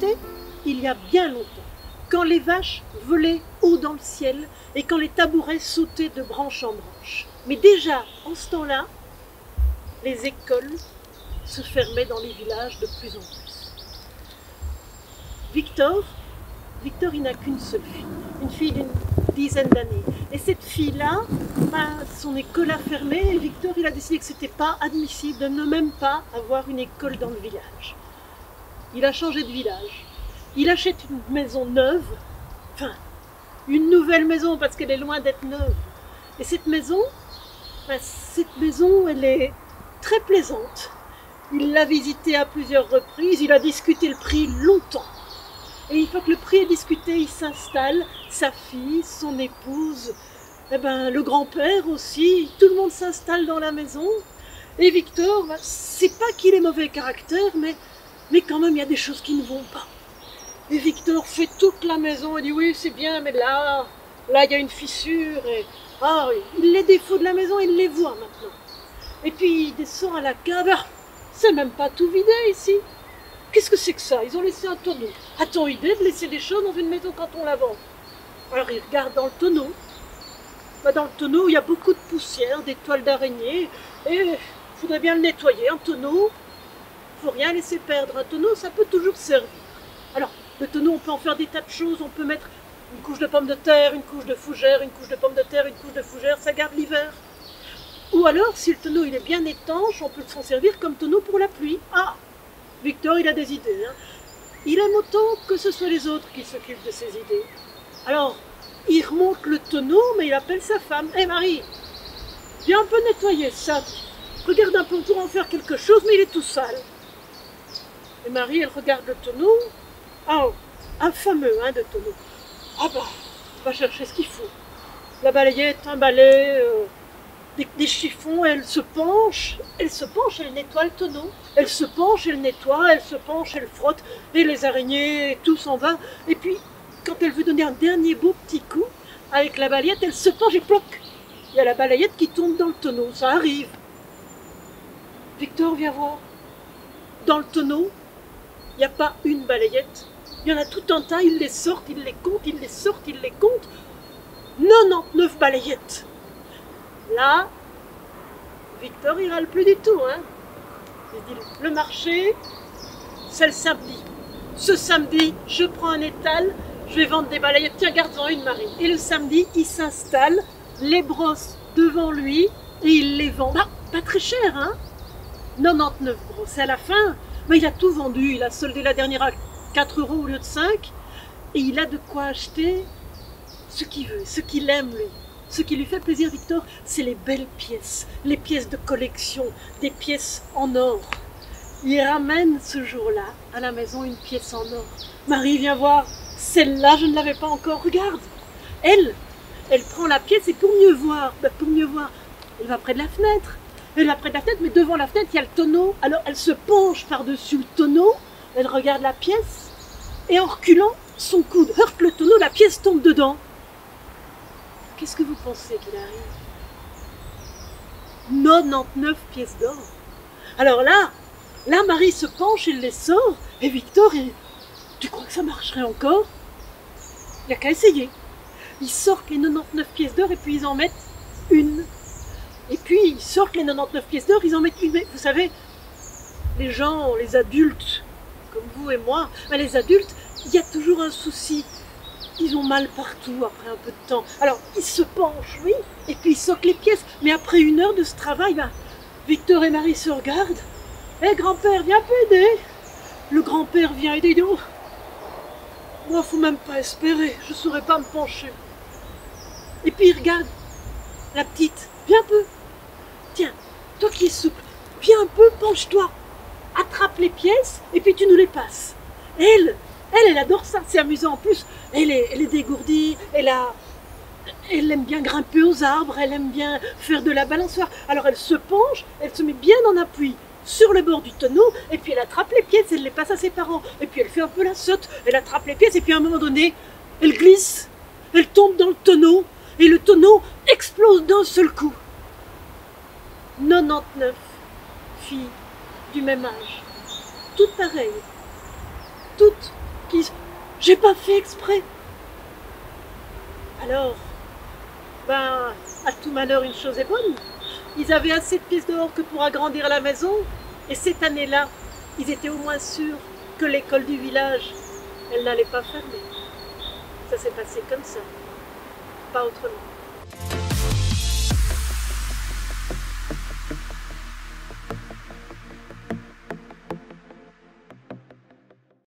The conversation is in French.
c'était il y a bien longtemps, quand les vaches volaient haut dans le ciel et quand les tabourets sautaient de branche en branche. Mais déjà, en ce temps-là, les écoles se fermaient dans les villages de plus en plus. Victor, il n'a qu'une seule fille, une fille d'une dizaine d'années. Et cette fille-là, son école a fermé et Victor, il a décidé que ce n'était pas admissible de ne même pas avoir une école dans le village. Il a changé de village. Il achète une maison neuve, enfin, une nouvelle maison parce qu'elle est loin d'être neuve. Et cette maison, elle est très plaisante. Il l'a visitée à plusieurs reprises, il a discuté le prix longtemps. Et une fois que le prix est discuté, il s'installe, sa fille, son épouse, le grand-père aussi, tout le monde s'installe dans la maison. Et Victor, c'est pas qu'il est mauvais caractère, mais quand même il y a des choses qui ne vont pas. Et Victor fait toute la maison, il dit oui c'est bien, mais là il y a une fissure, et les défauts de la maison, il les voit maintenant. Et puis il descend à la cave, c'est même pas tout vidé ici. Qu'est-ce que c'est que ça? Ils ont laissé un tonneau. A-t-on idée de laisser des choses dans une maison quand on la vend? Alors il regarde dans le tonneau. Dans le tonneau, il y a beaucoup de poussière, des toiles d'araignée, et il faudrait bien le nettoyer. Un tonneau, il ne faut rien laisser perdre. Un tonneau, ça peut toujours servir. Alors, le tonneau, on peut en faire des tas de choses. On peut mettre une couche de pommes de terre, une couche de fougère, une couche de pommes de terre, une couche de fougère, ça garde l'hiver. Ou alors, si le tonneau il est bien étanche, on peut s'en servir comme tonneau pour la pluie. Ah, Victor, il a des idées. Il aime autant que ce soit les autres qui s'occupent de ses idées. Alors, il remonte le tonneau, mais il appelle sa femme. Hé Marie, viens un peu nettoyer ça. Regarde un peu, on pourra en faire quelque chose, mais il est tout sale. Et Marie, elle regarde le tonneau. Un fameux de tonneau. Va chercher ce qu'il faut. La balayette, un balai, des chiffons, elle se penche, elle nettoie le tonneau. Elle se penche, elle nettoie, elle se penche, elle frotte, et les araignées, tout s'en va. Et puis, quand elle veut donner un dernier beau petit coup, avec la balayette, elle se penche et ploc. Il y a la balayette qui tombe dans le tonneau, ça arrive. Victor, viens voir. Dans le tonneau, il n'y a pas une balayette. Il y en a tout un tas, il les sort, il les compte, il les sort, il les compte. 99 balayettes. Là, Victor, il râle plus du tout. Il dit, le marché, c'est le samedi. Ce samedi, je prends un étal, je vais vendre des balayettes. Tiens, garde-en une, Marie. Et le samedi, il s'installe, les brosse devant lui et il les vend. Pas très cher, 99 brosses. Et à la fin, il a tout vendu. Il a soldé la dernière à 4 € au lieu de 5. Et il a de quoi acheter ce qu'il veut, ce qu'il aime, lui. Ce qui lui fait plaisir, Victor, c'est les belles pièces, les pièces de collection, des pièces en or. Il ramène ce jour-là à la maison une pièce en or. Marie, viens voir, celle-là, je ne l'avais pas encore, regarde. Elle prend la pièce et pour mieux voir, elle va près de la fenêtre. Elle va près de la fenêtre, mais devant la fenêtre, il y a le tonneau. Alors elle se penche par-dessus le tonneau, elle regarde la pièce et en reculant, son coude heurte le tonneau, la pièce tombe dedans. Qu'est-ce que vous pensez qu'il arrive? 99 pièces d'or. Alors là, Marie se penche, elle les sort, et Victor, tu crois que ça marcherait encore? Il n'y a qu'à essayer. Ils sortent les 99 pièces d'or et puis ils en mettent une. Et puis ils sortent les 99 pièces d'or, ils en mettent une. Mais vous savez, les gens, les adultes, comme vous et moi, les adultes, il y a toujours un souci. Ils ont mal partout après un peu de temps. Alors, ils se penchent, oui, et puis ils sortent les pièces. Mais après 1 heure de ce travail, Victor et Marie se regardent. Hé, grand-père, viens un peu aider. Le grand-père vient aider. Il dit, moi, faut même pas espérer, je saurais pas me pencher. Et puis il regarde la petite, viens un peu. Tiens, toi qui es souple, viens un peu, penche-toi. Attrape les pièces, et puis tu nous les passes. Elle adore ça, c'est amusant en plus. Elle est dégourdie, elle aime bien grimper aux arbres, elle aime bien faire de la balançoire. Alors elle se penche, elle se met bien en appui sur le bord du tonneau, et puis elle attrape les pièces, elle les passe à ses parents. Et puis elle fait un peu la sotte, elle attrape les pièces, et puis à un moment donné, elle glisse, elle tombe dans le tonneau, et le tonneau explose d'un seul coup. 99 filles du même âge, toutes pareilles, toutes Puis, j'ai pas fait exprès. Alors, ben, à tout malheur, une chose est bonne. Ils avaient assez de pièces dehors que pour agrandir la maison. Et cette année-là, ils étaient au moins sûrs que l'école du village, elle n'allait pas fermer. Ça s'est passé comme ça, pas autrement.